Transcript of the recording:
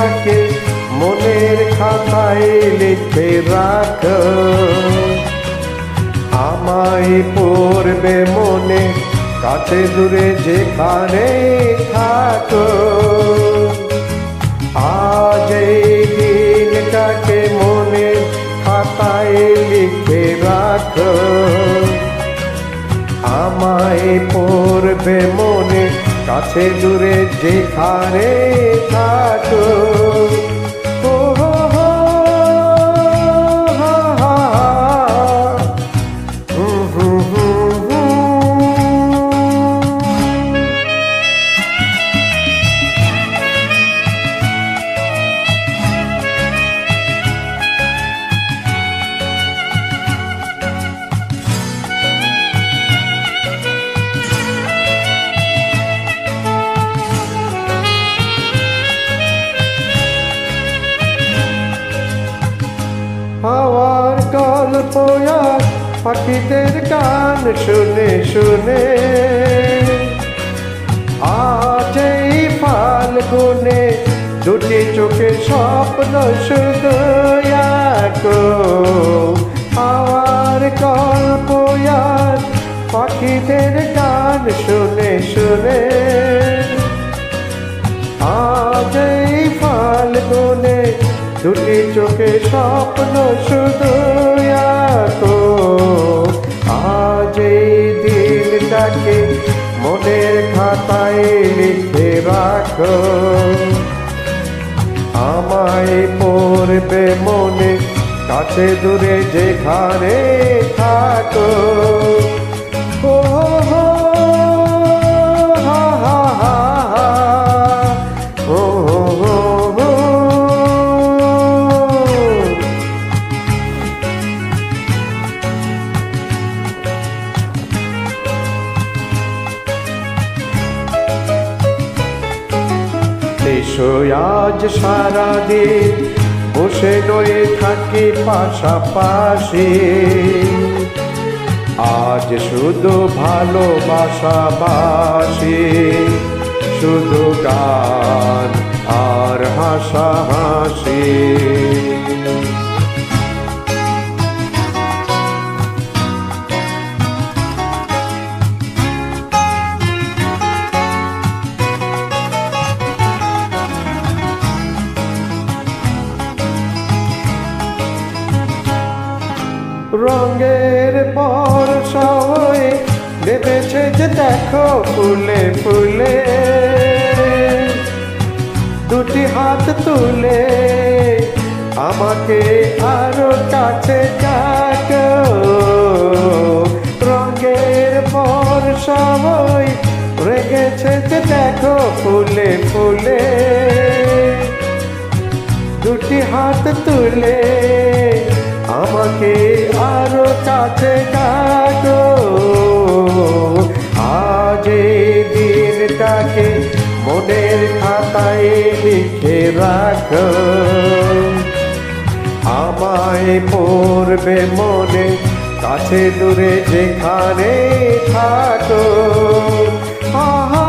দিনটাকে মনের খাতায় লিখে রাখো, আমায় পড়বে মনে কাছে দূরে যেখানে থাকো। আজ এই দিনটাকে মনের খাতায় লিখে রাখো, আমায় পড়বে মনে কাছে দূরে যেখানে থাকো। ও হো হো, হা হা, হুম হুম হুম হুম। হাওয়ার গল্প আর পাখিদের গান শুনে শুনে আজ এই ফাল্গুনে দুটি চোখে স্বপ্ন শুধু আঁকো। হাওয়ার গল্প আর পাখিদের গান শুনে শুনে আজ এই ফাল্গুনে দুটি চোখে স্বপ্ন শুধু আঁকো। আজ এই দিনটাকে মনের খাতায় লিখে রাখো, আমায় পড়বে মনে কাছে দূরে যেখানে থাকো। ও হো, হা হা হা, ও হো হো হো। এসো আজ সারাদিন বসে রয়ে থাকি পাশাপাশি, আজ শুধু ভালোবাসাবাসি, শুধু গান আর হাসাহাসি। রঙের বর্ষা হয়ে নেমেছে যে দেখো ফুলে ফুলে, দুটি হাত তুলে আমাকে আরো কাছে ডাকো। রঙের বর্ষা হয়ে রেগেছে যে দেখো ফুলে ফুলে, দুটি হাত তুলে আমাকে আরো কাছে ডাকো। আজ এই দিনটাকে মনের খাতায় লিখে রাখো, আমায় পড়বে মনে কাছে দূরে যেখানে থাকো। আহা